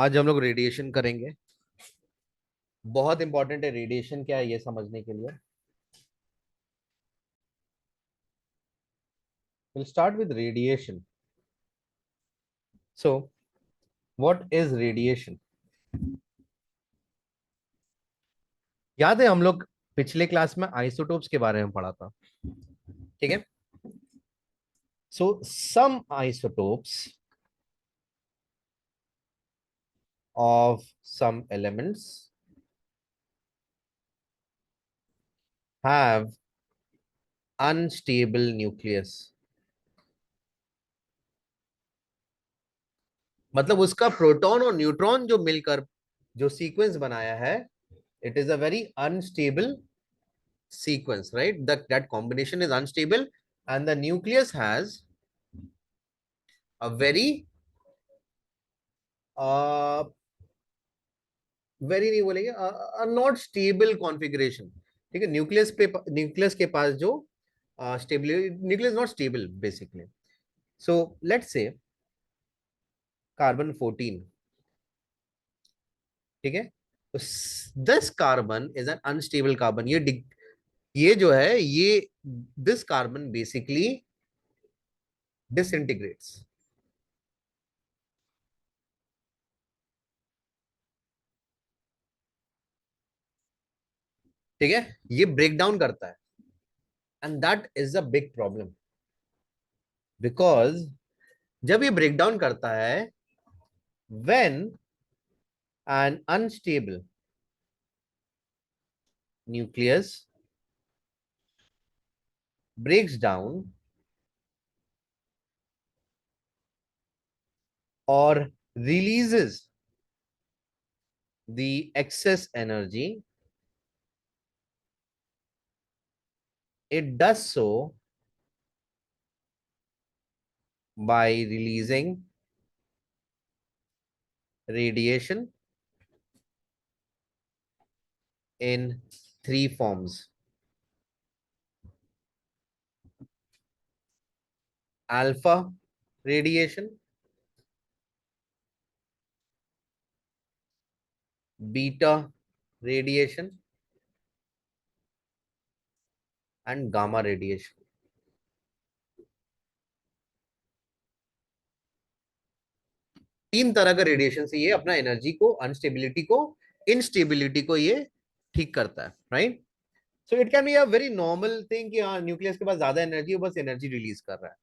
आज हम लोग रेडिएशन करेंगे। बहुत इंपॉर्टेंट है रेडिएशन क्या है ये समझने के लिए। Will start with radiation. So what is radiation? याद है हम लोग पिछले क्लास में आइसोटोप्स के बारे में पढ़ा था। ठीक है। So some isotopes of some elements have unstable nucleus. मतलब उसका प्रोटॉन और न्यूट्रॉन जो मिलकर जो सीक्वेंस बनाया है, it is a very unstable sequence, right? That combination is unstable, and the nucleus has a very uh नहीं बोलेंगे, नॉट स्टेबल कॉन्फ़िगरेशन। ठीक है। न्यूक्लियस के पास जो stability, nucleus not stable basically. So let's say carbon 14। ठीक है। तो this carbon is an unstable carbon. ये जो है ये दिस कार्बन बेसिकली डिसइंटीग्रेट्स। ठीक है। ये ब्रेक डाउन करता है, and that is a big problem. Because जब ये ब्रेक डाउन करता है, when an unstable nucleus breaks down और releases the excess energy, it does so by releasing radiation in three forms: alpha radiation, beta radiation, and gamma radiation. तीन तरह का radiation से ये अपना एनर्जी को, अनस्टेबिलिटी को, इनस्टेबिलिटी को ये ठीक करता है, right? So it can be a very normal thing कि हाँ न्यूक्लियस के पास ज्यादा एनर्जी है, बस एनर्जी रिलीज कर रहा है,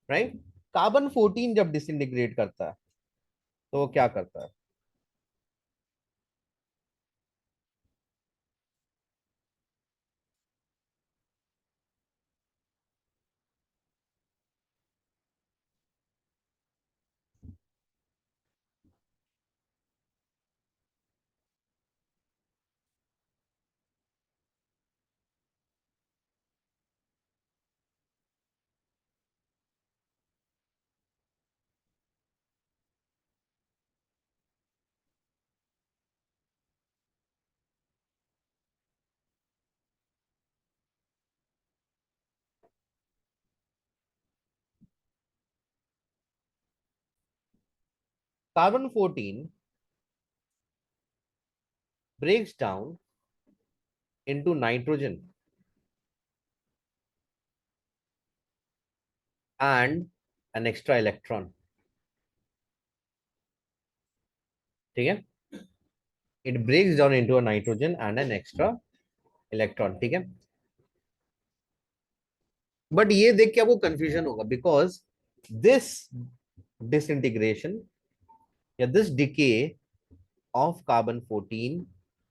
राइट? कार्बन 14 जब डिसइंटीग्रेट करता है तो वो क्या करता है? Carbon 14 breaks down into nitrogen and an extra electron. ठीक है। It breaks down into a nitrogen and an extra electron. ठीक है। बट ये देख के आपको कंफ्यूजन होगा, बिकॉज दिस डिसइंटीग्रेशन या this decay of carbon 14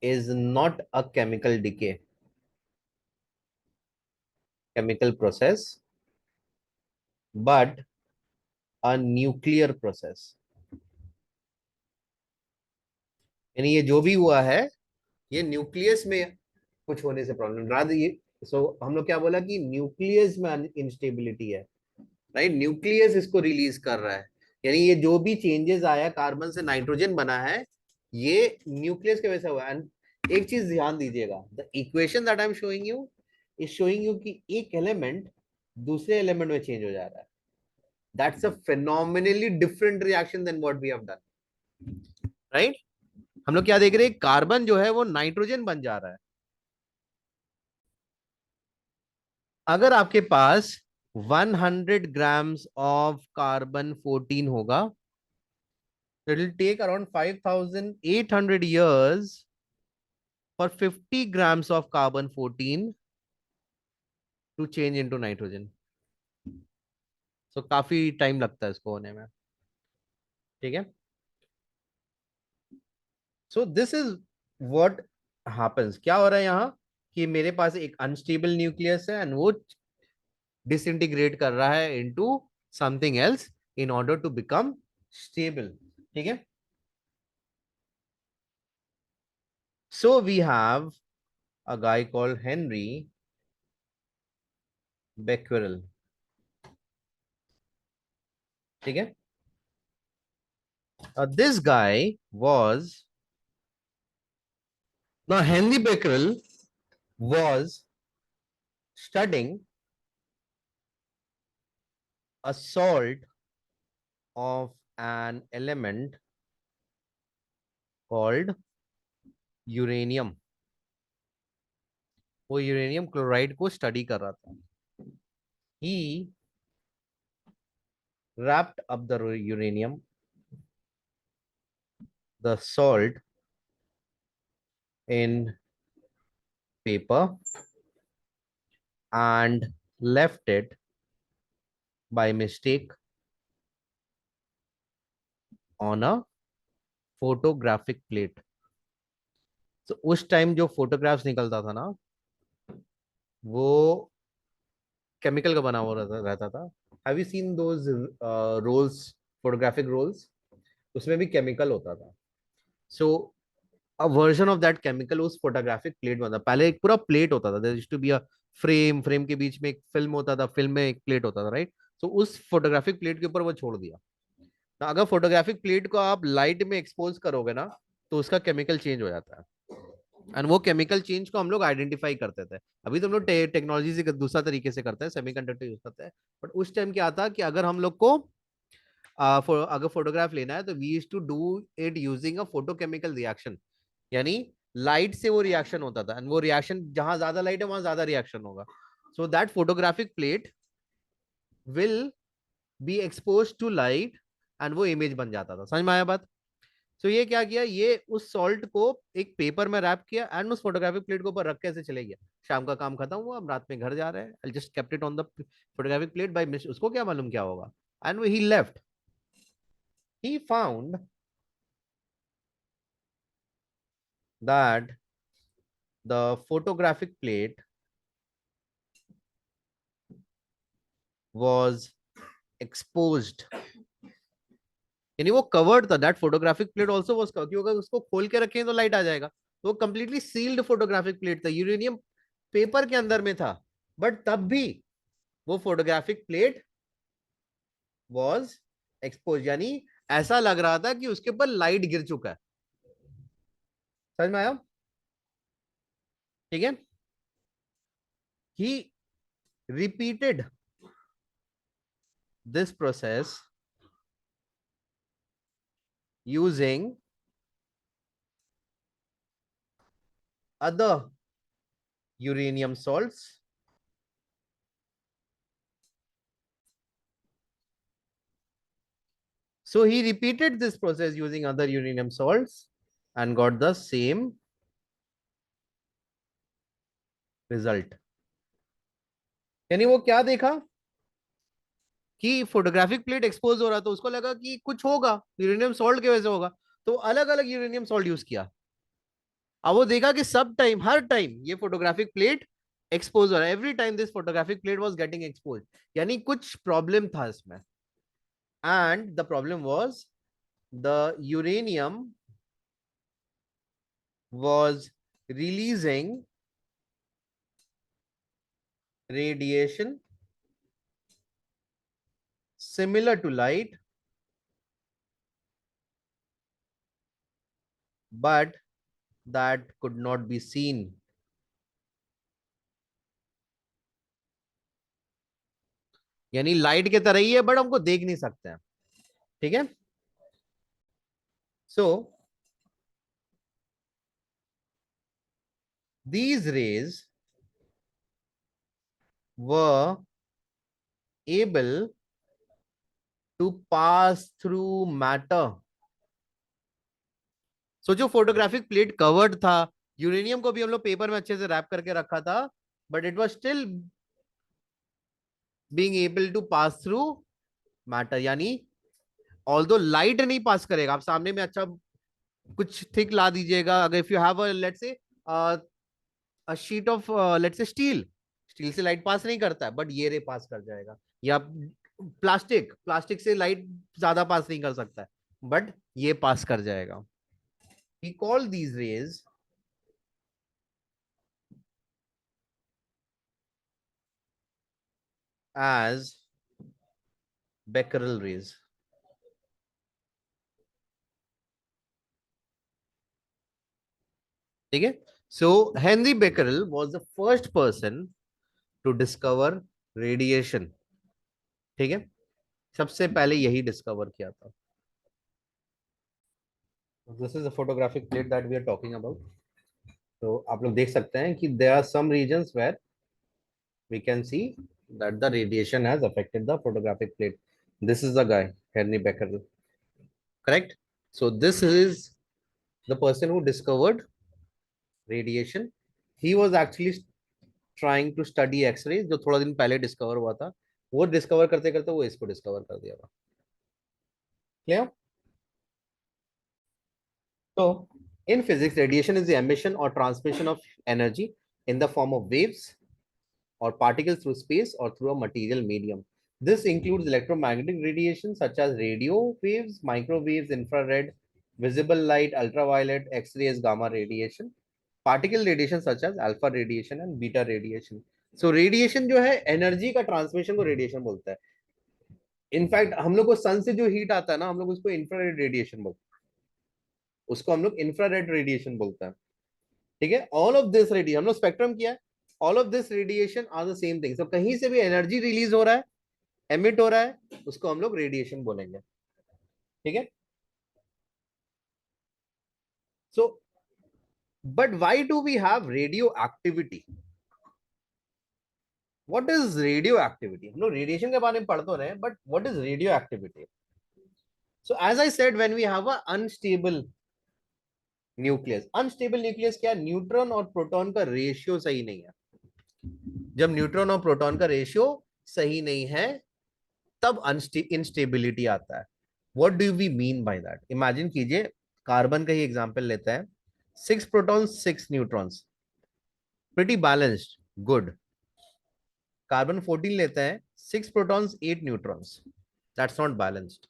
is not a chemical decay, chemical process, but a nuclear process. यानी ये जो भी हुआ है, ये न्यूक्लियस में कुछ होने से प्रॉब्लम रात ये। सो हम लोग क्या बोला कि न्यूक्लियस में इंस्टेबिलिटी है, राइट? न्यूक्लियस इसको रिलीज कर रहा है। यानी ये जो भी चेंजेस आया, कार्बन से नाइट्रोजन बना है, ये न्यूक्लियस की वजह से हुआ है। एंड एक चीज ध्यान दीजिएगा, the equation that I am showing you is showing you कि एक एलिमेंट दूसरे एलिमेंट में चेंज हो जा रहा है। That's a phenomenally different reaction than what we have done. Right. हम लोग क्या देख रहे हैं, कार्बन जो है वो नाइट्रोजन बन जा रहा है। अगर आपके पास 100 ग्राम्स ऑफ कार्बन 14 होगा, तो it will take around 5800 years for 50 grams of carbon 14 to change into nitrogen. So काफी टाइम लगता है इसको होने में। ठीक है। So this is what happens. क्या हो रहा है यहाँ, कि मेरे पास एक अनस्टेबल न्यूक्लियस है एंड वो डिसइंटीग्रेट कर रहा है into something else in order to become stable. ठीक है। So we have a guy called Henry Becquerel. ठीक है। This guy was now Henry Becquerel was studying a salt of an element called uranium. वो uranium chloride को study कर रहा था। He wrapped up the uranium, the salt, in paper and left it by mistake on a photographic plate. तो उस time जो photographs निकलता था ना, वो केमिकल का बना हुआ रहता था। Have you seen those rolls, photographic rolls? उसमें भी केमिकल होता था। So a version of that chemical उस फोटोग्राफिक प्लेट में था। पहले एक पूरा प्लेट होता था, there used to be a frame, frame के बीच में एक फिल्म होता था, फिल्म में एक प्लेट होता था, राइट। तो उस फोटोग्राफिक प्लेट के ऊपर वो छोड़ दिया। ना अगर फोटोग्राफिक प्लेट को आप लाइट में एक्सपोज करोगे ना, तो उसका केमिकल चेंज हो जाता है। एंड वो केमिकल चेंज को हम लोग आइडेंटिफाई करते थे। अभी तो हम लोग टेक्नोलॉजी से दूसरा तरीके से करते हैं, सेमीकंडक्टर यूज करते हैं। बट उस टाइम क्या था कि अगर हम लोग को अगर फोटोग्राफ लेना है, तो we used to do it using a photochemical reaction. यानी लाइट से वो रिएक्शन होता था, एंड वो रिएक्शन जहां ज्यादा लाइट है वहां ज्यादा रिएक्शन होगा। So that photographic plate will be expose to light, and वो इमेज बन जाता था। समझ में आया बात? सो ये क्या किया, ये उस सॉल्ट को एक पेपर में रैप किया एंड उस फोटोग्राफिक प्लेट के ऊपर रख के ऐसे चले गया। शाम का काम खत्म हुआ, अब रात में घर जा रहे हैं, I just kept it on the photographic plate by miss, उसको क्या मालूम क्या होगा। And he left, he found that the photographic plate was exposed, यानी वो कवर्ड था। That photographic plate also was covered, क्योंकि अगर उसको खोल के रखें तो लाइट आ जाएगा। तो वो कंप्लीटली सील्ड फोटोग्राफिक प्लेट था, यूरेनियम पेपर के अंदर में था। बट तब भी वो फोटोग्राफिक प्लेट वाज एक्सपोज, यानी ऐसा लग रहा था कि उसके ऊपर लाइट गिर चुका है। समझ में आया? ठीक है। He repeated this process using other uranium salts. So he repeated this process using other uranium salts and got the same result. यानी वो क्या देखा, कि फोटोग्राफिक प्लेट एक्सपोज हो रहा था, उसको लगा कि कुछ होगा, यूरेनियम सॉल्ट की वजह से होगा। तो अलग अलग यूरेनियम सॉल्ट यूज किया। अब वो देखा कि सब टाइम, हर टाइम ये फोटोग्राफिक प्लेट एक्सपोज हो रहा है, every time this photographic plate was getting expose. यानी कुछ प्रॉब्लम था इसमें। And the problem was the uranium was releasing radiation similar to light, but that could not be seen. यानी light के तरह ही है, बट हमको देख नहीं सकते हैं। ठीक है। सो these rays were able to pass through matter. सोचो फोटोग्राफिक प्लेट कवर्ड था, यूरेनियम को भी हम लोग पेपर में अच्छे से रैप करके रखा था, but it was still being able to pass through matter, यानी ऑल्दो लाइट नहीं पास करेगा, आप सामने में अच्छा कुछ थिक ला दीजिएगा, अगर if you have a let's say a sheet of let's say steel, steel से लाइट पास नहीं करता है, बट ये रे पास कर जाएगा, या प्लास्टिक, प्लास्टिक से लाइट ज्यादा पास नहीं कर सकता है, बट ये पास कर जाएगा. We call these rays as Becquerel rays. ठीक है. So Henry Becquerel was the first person to discover radiation. ठीक है, सबसे पहले यही डिस्कवर किया था. This is a photographic plate that we are talking about. तो आप लोग देख सकते हैं कि there are some regions where we can see that the radiation has affected the photographic plate. This is the guy, Henry Becquerel. Correct? So this is the person who discovered radiation. He was actually trying to study X-rays, जो थोड़ा दिन पहले discover हुआ था. वो discover करते करते वो इसको डिस्कवर कर दिया था. Clear? So, in physics, radiation is the emission or transmission of energy in the form of waves or particles through space or through a material medium. This includes electromagnetic radiation such as radio waves, microwaves, infrared, visible light, ultraviolet, X-rays, gamma radiation, particle radiation such as alpha radiation and beta radiation. So radiation जो है energy का transmission को radiation बोलता है. In fact हम लोग को सन से जो हीट आता है ना, हम लोग उसको इंफ्रारेड रेडिएशन बोलते हैं, उसको हम लोग इंफ्रारेड रेडिएशन बोलते हैं. ठीक है, ऑल ऑफ दिस रेडिएशन हम लोग स्पेक्ट्रम किया है, all of this radiation are the same thing. So कहीं से भी एनर्जी रिलीज हो रहा है, एमिट हो रहा है, उसको हम लोग रेडिएशन बोलेंगे. ठीक है. So but why do we have radio activity? What is radio activity? हम लोग रेडिएशन के बारे में पढ़ तो रहे हैं, but what is radio activity? So as I said, when we have a unstable nucleus, unstable nucleus क्या, न्यूट्रॉन और प्रोटॉन का रेशियो सही नहीं है. जब न्यूट्रॉन और प्रोटॉन का रेशियो सही नहीं है, तब इंस्टेबिलिटी आता है. What do we mean by that? Imagine कीजिए, कार्बन का ही एग्जांपल लेते हैं. 6 protons 6 neutrons, pretty balanced, good. Carbon 14 लेते हैं, 6 protons 8 neutrons, that's not balanced.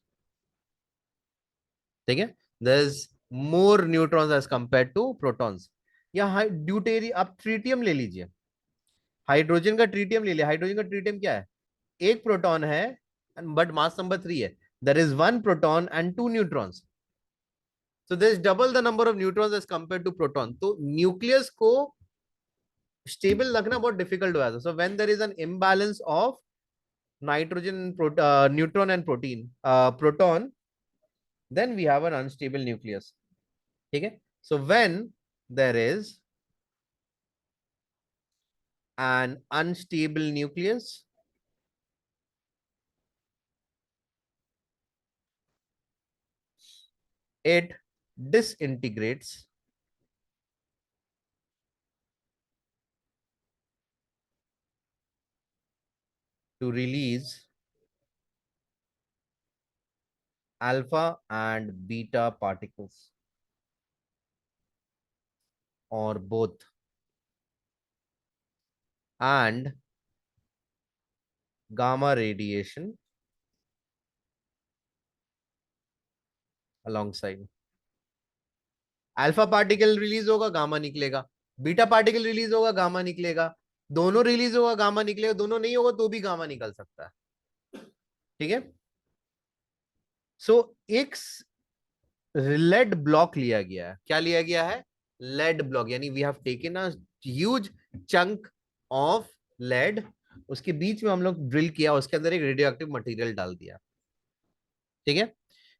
ठीक है, there is more neutrons as compare to protons. या ड्यूटेरियम, आप ट्रीटियम ले लीजिए, हाइड्रोजन का ट्रीटियम ले लिया. हाइड्रोजन का ट्रीटियम क्या है? एक प्रोटॉन है, बट मास नंबर 3 है. There is 1 proton and 2 neutrons. So there is double the number of neutrons as compared to proton. तो न्यूक्लियस को स्टेबल रखना बहुत डिफिकल्ट हो जाता है. So when there is an imbalance of nitrogen, neutron and proton, then we have an unstable nucleus. ठीक है. So when there is an unstable nucleus, it disintegrates to release alpha and beta particles, or both, and gamma radiation alongside. Alpha particle release होगा, gamma निकलेगा. Beta particle release होगा, gamma निकलेगा. दोनों release होगा, gamma निकलेगा. दोनों नहीं होगा तो भी गामा निकल सकता है. ठीक है. सो एक लेड ब्लॉक लिया गया है. क्या लिया गया है? Lead block. यानी we have taken a huge chunk of lead, उसके बीच में हम लोग ड्रिल किया, उसके अंदर एक रेडियो एक्टिव मटेरियल डाल दिया. ठीक है.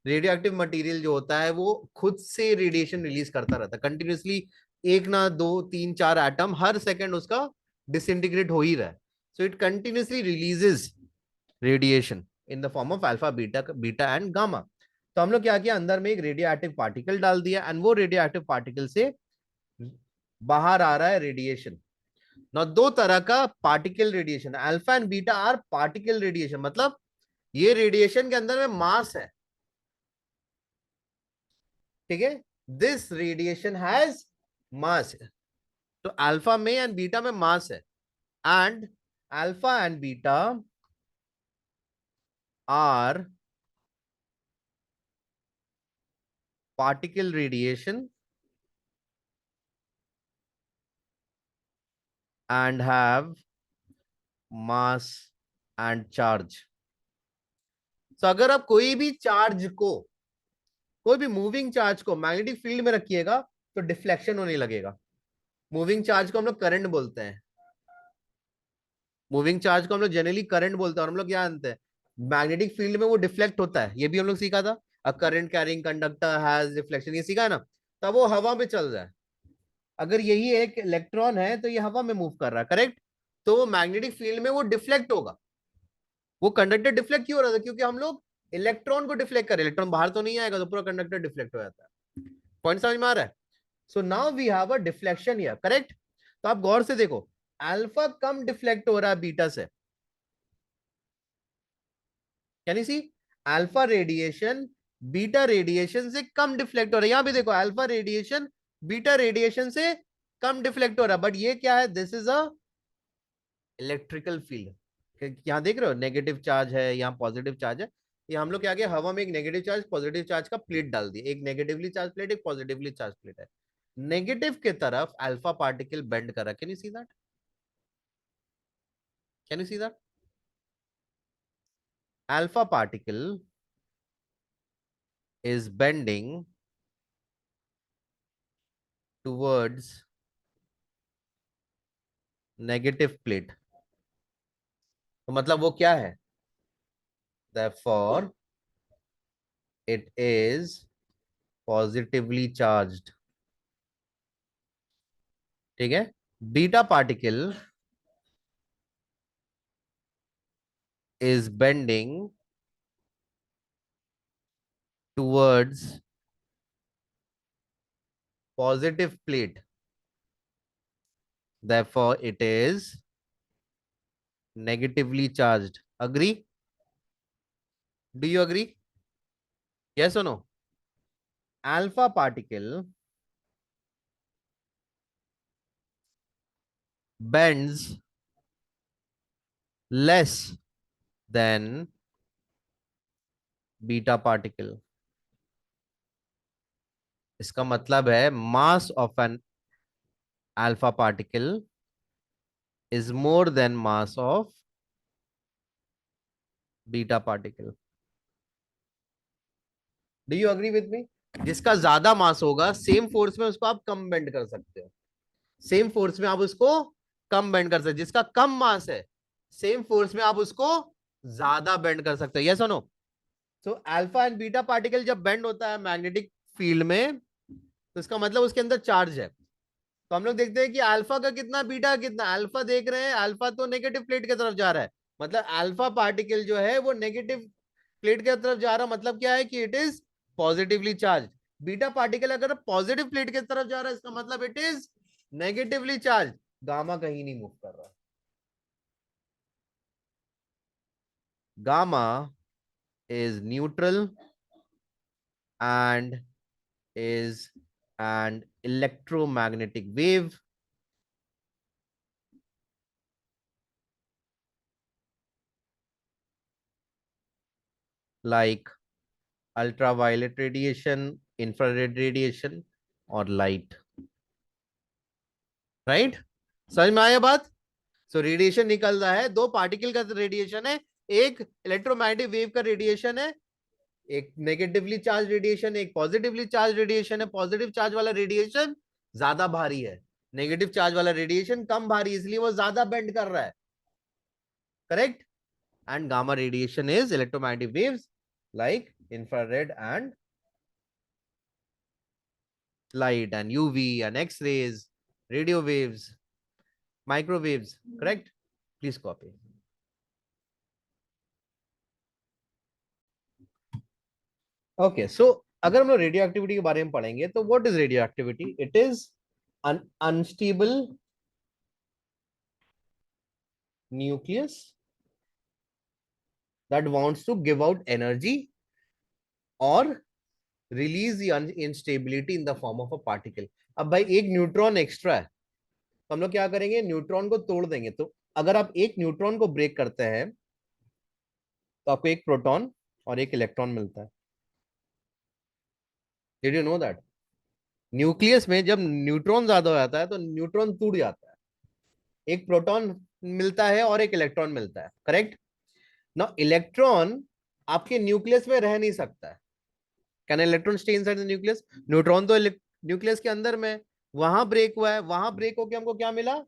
रेडियो एक्टिव मटेरियल जो होता है वो खुद से रेडिएशन रिलीज करता रहता है कंटिन्यूसली. एक ना दो तीन चार एटम हर सेकंड उसका डिसइंटीग्रेट हो ही रहा है. So it continuously releases radiation in the form of alpha beta beta and gamma. तो हम लोग क्या किया, अंदर में एक रेडियो एक्टिव पार्टिकल डाल दिया एंड वो रेडियो एक्टिव पार्टिकल से बाहर आ रहा है रेडिएशन. ना दो तरह का particle radiation, alpha and beta are particle radiation. मतलब ये रेडिएशन के अंदर में मास है. ठीक है, दिस रेडिएशन हैज मास. तो अल्फा में एंड बीटा में मास है. And alpha and beta are particle radiation and have mass and charge. तो अगर आप कोई भी चार्ज को, कोई भी मूविंग चार्ज को मैग्नेटिक फील्ड में रखिएगा तो डिफ्लेक्शन होने लगेगा. मूविंग चार्ज को हम लोग करंट बोलते हैं. मूविंग चार्ज को हम लोग जनरली करंट बोलते हैं और हम लोग क्या जानते हैं, मैग्नेटिक फील्ड में वो डिफ्लेक्ट होता है. ये भी हम लोग सीखा था, a current carrying conductor has deflection, ये सीखा है ना. तब वो हवा में चल रहा है. अगर यही एक इलेक्ट्रॉन है तो ये हवा में मूव कर रहा है, करेक्ट. तो मैग्नेटिक फील्ड में वो डिफ्लेक्ट होगा. वो कंडक्टर डिफ्लेक्ट क्यों हो रहा था, क्योंकि हम लोग इलेक्ट्रॉन को डिफ्लेक्ट करें. इलेक्ट्रॉन बाहर तो नहीं आएगा तो पूरा कंडक्टर डिफ्लेक्ट हो जाता है. पॉइंट समझ में आ रहा है. So now we have a deflection here, correct. तो आप गौर से देखो, अल्फा कम डिफ्लेक्ट हो रहा है बीटा से. Can you see, alpha radiation beta radiation से कम डिफ्लेक्ट हो रहा है. यहां भी देखो, अल्फा रेडिएशन बीटा रेडिएशन से कम डिफ्लेक्ट हो रहा है. बट ये क्या है, this is a electrical field. यहां देख रहे हो नेगेटिव चार्ज है, यहाँ पॉजिटिव चार्ज है. ये हम लोग क्या किया, हवा में एक नेगेटिव चार्ज पॉजिटिव चार्ज का प्लेट डाल दिया. एक नेगेटिवली चार्ज प्लेट, एक पॉजिटिवली चार्ज प्लेट है. नेगेटिव के तरफ अल्फा पार्टिकल बेंड कर रहा है. Can you see that, can you see that. Alpha particle is bending towards negative plate. तो मतलब वो क्या है, therefore it is positively charged. ठीक है. Beta particle is bending towards positive plate, therefore it is negatively charged. Agree? Do you agree? Yes or no? Alpha particle bends less than beta particle. इसका मतलब है mass of an alpha particle is more than mass of beta particle. Do you agree with me? जिसका ज्यादा मास होगा same force में उसको आप कम bend कर सकते हो. सेम फोर्स में आप उसको कम बेंड कर सकते हो. जिसका कम मास है सेम फोर्स में आप उसको ज्यादा बेंड कर सकते हो. यस और no. So alpha and beta particle जब बेंड होता है मैग्नेटिक फील्ड में तो इसका मतलब उसके अंदर चार्ज है. तो हम लोग देखते हैं कि अल्फा का कितना बीटा का कितना. अल्फा देख रहे हैं, अल्फा तो नेगेटिव प्लेट की तरफ जा रहा है. मतलब अल्फा पार्टिकल जो है वो नेगेटिव प्लेट की तरफ जा रहा है. मतलब क्या है कि it is positively charge. Beta particle अगर पॉजिटिव प्लेट की तरफ जा रहा है इसका मतलब it is negatively charge. Gamma कहीं नहीं मूव कर रहा. Gamma is neutral and is an electromagnetic wave like ultraviolet radiation, infrared radiation और light. Right right? समझ में आया बात. सो रेडिएशन निकल रहा है, दो पार्टिकल का रेडिएशन है, एक इलेक्ट्रोमैग्नेटिक वेव का रेडिएशन है. एक नेगेटिवली चार्ज रेडिएशन, एक पॉजिटिवली चार्ज रेडिएशन है. पॉजिटिव चार्ज वाला रेडिएशन ज्यादा भारी है, नेगेटिव चार्ज वाला रेडिएशन कम भारी, इसलिए वो ज्यादा बेंड कर रहा है. Correct. And gamma radiation is electromagnetic waves like infrared and light and UV and X-rays, radio waves, microwaves, correct? Please copy. Okay so अगर हम लोग रेडियो एक्टिविटी के बारे में पढ़ेंगे तो what is radio activity? It is an unstable nucleus that wants to give out energy or release the instability in the form of a particle. अब भाई एक न्यूट्रॉन एक्स्ट्रा है तो हम लोग क्या करेंगे, न्यूट्रॉन को तोड़ देंगे। तो अगर आप एक न्यूट्रॉन को ब्रेक करते हैं तो आपको एक प्रोटॉन और एक इलेक्ट्रॉन मिलता है। Did you know that? Nucleus में जब न्यूट्रॉन ज्यादा हो जाता है तो न्यूट्रॉन टूट जाता है, एक प्रोटॉन मिलता है और एक इलेक्ट्रॉन मिलता है, करेक्ट? ना इलेक्ट्रॉन आपके न्यूक्लियस में रह नहीं सकता है। Can electron stay inside the nucleus? Neutron तो न्यूक्लियस के अंदर में, वहां ब्रेक हुआ है, वहां ब्रेक होके हमको क्या मिला?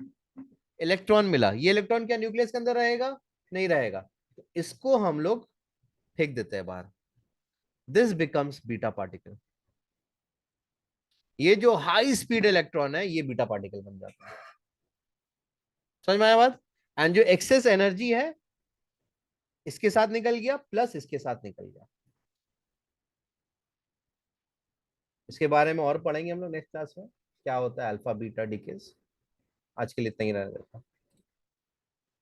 इलेक्ट्रॉन मिला। ये इलेक्ट्रॉन क्या न्यूक्लियस के अंदर रहेगा? नहीं रहेगा। तो इसको हम लोग फेंक देते हैं बाहर। This becomes beta particle. ये जो हाई स्पीड इलेक्ट्रॉन है ये बीटा पार्टिकल बन जाता है। समझ में आया बात? एंड जो एक्सेस एनर्जी है इसके साथ निकल गया प्लस इसके साथ निकल गया। इसके बारे में और पढ़ेंगे हम लोग नेक्स्ट क्लास में, क्या होता है अल्फा बीटा डिकेज। आज के लिए इतना ही रहने देता हूं।